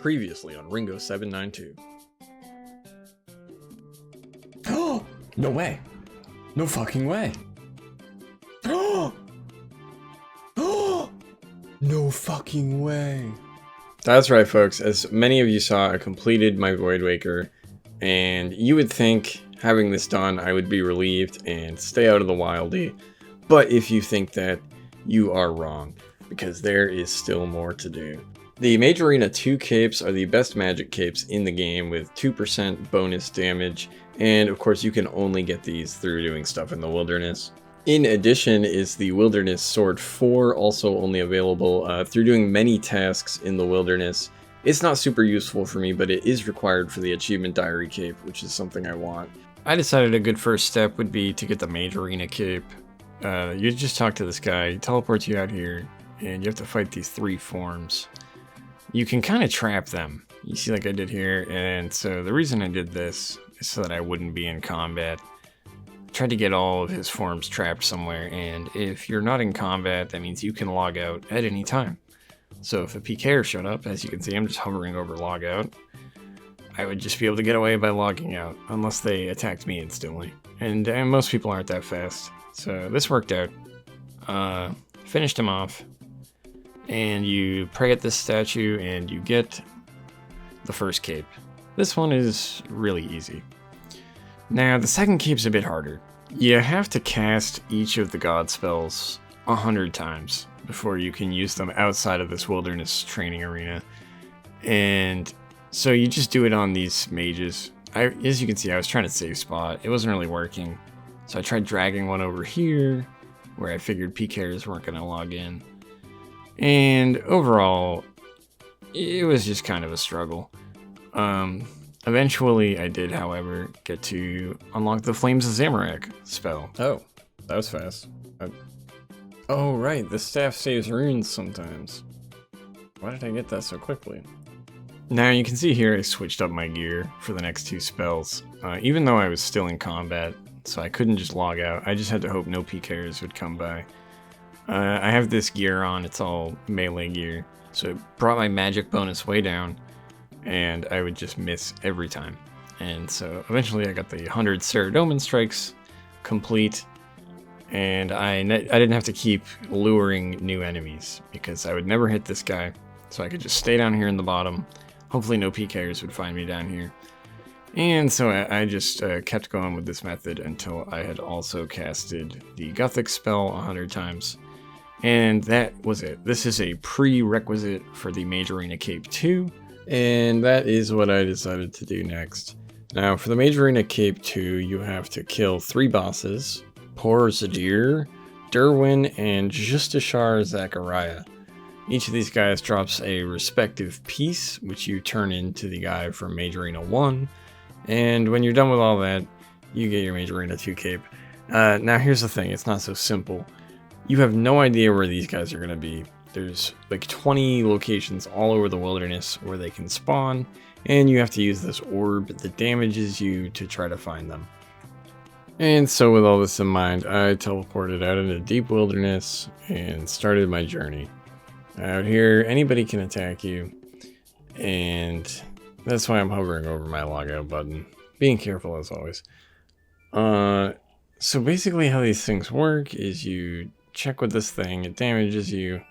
Previously on Ringo 792. Oh, no way. No fucking way. Oh, no fucking way. That's right, folks. As many of you saw, I completed my Voidwaker, and you would think having this done, I would be relieved and stay out of the Wildy. But if you think that, you are wrong, because there is still more to do. The Mage Arena 2 capes are the best magic capes in the game with 2% bonus damage, and of course you can only get these through doing stuff in the wilderness. In addition is the Wilderness Sword 4, also only available through doing many tasks in the wilderness. It's not super useful for me, but it is required for the Achievement Diary cape, which is something I want. I decided a good first step would be to get the Mage Arena cape. You just talk to this guy, he teleports you out here, and you have to fight these 3 forms. You can kind of trap them, you see like I did here, and so the reason I did this is so that I wouldn't be in combat. I tried to get all of his forms trapped somewhere, and if you're not in combat, that means you can log out at any time. So if a PKer showed up, as you can see I'm just hovering over logout, I would just be able to get away by logging out, unless they attacked me instantly. And most people aren't that fast, so this worked out. Finished him off. And you pray at this statue and you get the first cape. This one is really easy. Now the second cape's a bit harder. You have to cast each of the god spells 100 times before you can use them outside of this wilderness training arena. And so you just do it on these mages. As you can see, I was trying to save spot. It wasn't really working. So I tried dragging one over here where I figured PKers weren't going to log in. And overall, it was just kind of a struggle. Eventually I did, however, get to unlock the Flames of Zamorak spell. Oh, that was fast. Oh right, the staff saves runes sometimes. Why did I get that so quickly? Now you can see here I switched up my gear for the next 2 spells, even though I was still in combat, so I couldn't just log out. I just had to hope no PKers would come by. I have this gear on, it's all melee gear, so it brought my magic bonus way down, and I would just miss every time. And so eventually I got the 100 Ceradomin strikes complete, and I didn't have to keep luring new enemies, because I would never hit this guy, so I could just stay down here in the bottom. Hopefully no PKers would find me down here. And so I just kept going with this method until I had also casted the Gothic spell 100 times. And that was it. This is a prerequisite for the Mage Arena Cape 2, and that is what I decided to do next. Now, for the Mage Arena Cape 2, you have to kill 3 bosses, Porzadir, Derwin, and Justishar Zachariah. Each of these guys drops a respective piece, which you turn into the guy from Mage Arena 1, and when you're done with all that, you get your Mage Arena 2 cape. Now here's the thing, it's not so simple. You have no idea where these guys are going to be. There's like 20 locations all over the wilderness where they can spawn, and you have to use this orb that damages you to try to find them. And so with all this in mind, I teleported out into deep wilderness and started my journey. Out here, anybody can attack you, and that's why I'm hovering over my logout button. Being careful as always. So basically how these things work is you check with this thing, it damages you,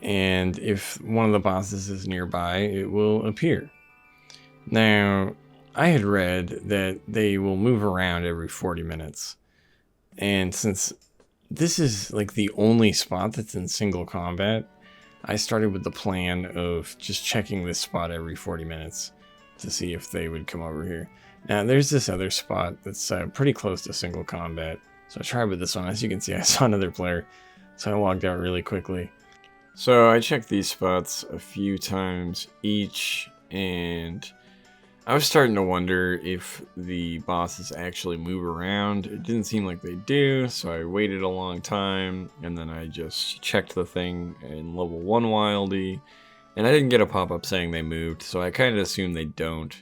and if one of the bosses is nearby, it will appear. Now, I had read that they will move around every 40 minutes, and since this is like the only spot that's in single combat, I started with the plan of just checking this spot every 40 minutes to see if they would come over here. Now, there's this other spot that's pretty close to single combat. So I tried with this one. As you can see, I saw another player, so I logged out really quickly. So I checked these spots a few times each, and I was starting to wonder if the bosses actually move around. It didn't seem like they do, so I waited a long time, and then I just checked the thing in level 1 Wildy, and I didn't get a pop-up saying they moved, so I kind of assumed they don't.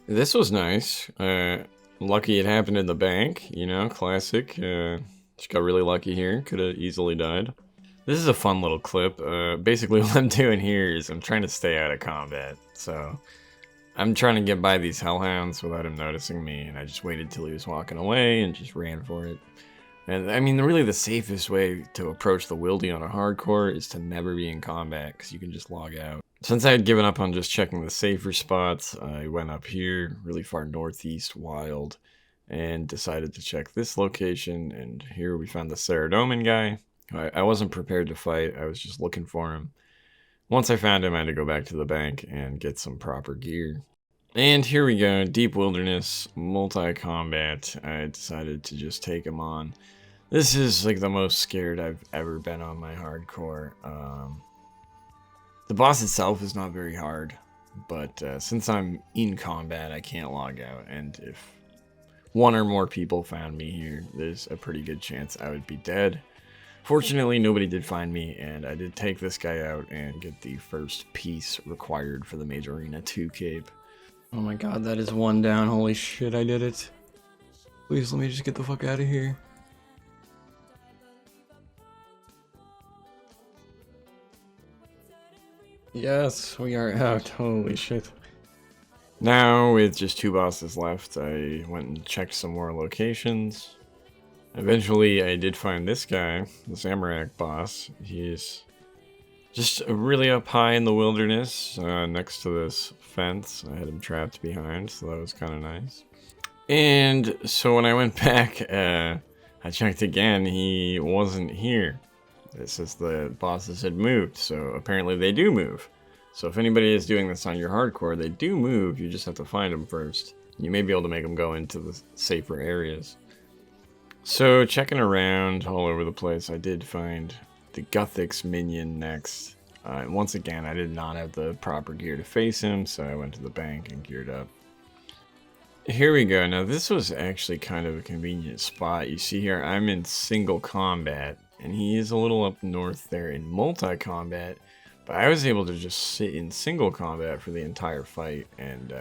This was nice. Lucky it happened in the bank, you know, classic. Just got really lucky here, could have easily died. This is a fun little clip. Basically what I'm doing here is I'm trying to stay out of combat. So I'm trying to get by these hellhounds without him noticing me, and I just waited till he was walking away and just ran for it. And I mean, really the safest way to approach the Wildy on a hardcore is to never be in combat, because you can just log out. Since I had given up on just checking the safer spots, I went up here, really far northeast, wild, and decided to check this location, and here we found the Saradomin guy. I wasn't prepared to fight, I was just looking for him. Once I found him, I had to go back to the bank and get some proper gear. And here we go, deep wilderness, multi-combat. I decided to just take him on. This is like the most scared I've ever been on my hardcore. The boss itself is not very hard, but since I'm in combat, I can't log out. And if one or more people found me here, there's a pretty good chance I would be dead. Fortunately, nobody did find me, and I did take this guy out and get the first piece required for the Mage Arena 2 cape. Oh my god, that is one down. Holy shit, I did it. Please let me just get the fuck out of here. Yes, we are out. Holy shit. Now, with just 2 bosses left, I went and checked some more locations. Eventually, I did find this guy, the Zamorak boss. He's just really up high in the wilderness, next to this fence. I had him trapped behind, so that was kind of nice. And so when I went back, I checked again, he wasn't here. It says the bosses had moved, so apparently they do move. So if anybody is doing this on your hardcore, they do move, you just have to find them first. You may be able to make them go into the safer areas. So checking around all over the place, I did find the Guthix minion next. Once again, I did not have the proper gear to face him, so I went to the bank and geared up. Here we go. Now this was actually kind of a convenient spot. You see here, I'm in single combat, and he is a little up north there in multi-combat, but I was able to just sit in single combat for the entire fight, and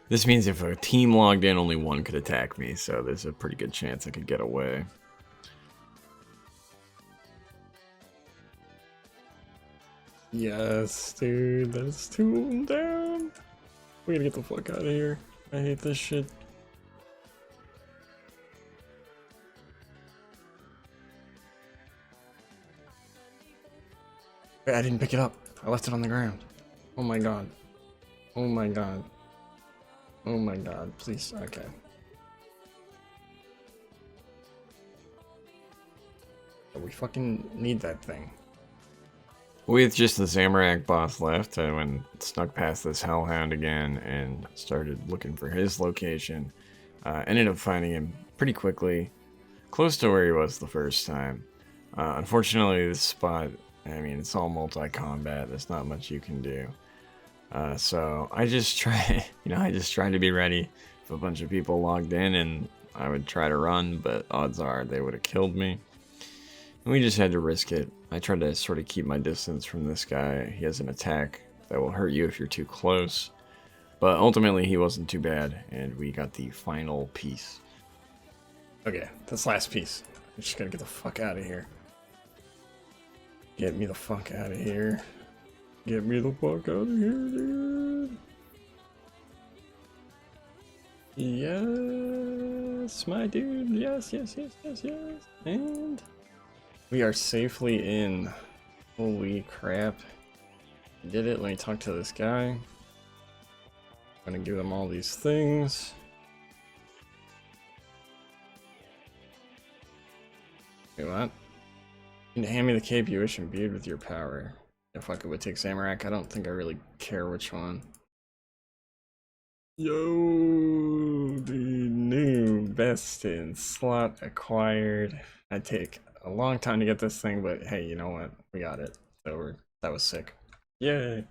this means if a team logged in, only one could attack me, so there's a pretty good chance I could get away. Yes, dude, that's 2 of them down. We gotta get the fuck out of here. I hate this shit. I didn't pick it up. I left it on the ground. Oh my god. Oh my god. Oh my god, please, okay. We fucking need that thing. With just the Zamorak boss left, I went snuck past this hellhound again and started looking for his location. Ended up finding him pretty quickly, close to where he was the first time. Unfortunately, this spot, I mean, it's all multi-combat, there's not much you can do. So I just try, I just tried to be ready if a bunch of people logged in, and I would try to run, but odds are they would have killed me. And we just had to risk it. I tried to sort of keep my distance from this guy. He has an attack that will hurt you if you're too close. But ultimately he wasn't too bad, and we got the final piece. Okay, this last piece. I just gotta get the fuck out of here. Get me the fuck out of here. Get me the fuck out of here, dude. Yes, my dude. Yes, yes, yes, yes, yes. And we are safely in. Holy crap. I did it. Let me talk to this guy. I'm gonna give them all these things. Wait, what? You can hand me the cape you wish imbued with your power. If I could take Zamorak, I don't think I really care which one. Yo, the new best in slot acquired. I'd take a long time to get this thing, but hey, you know what? We got it. It's over. That was sick. Yay.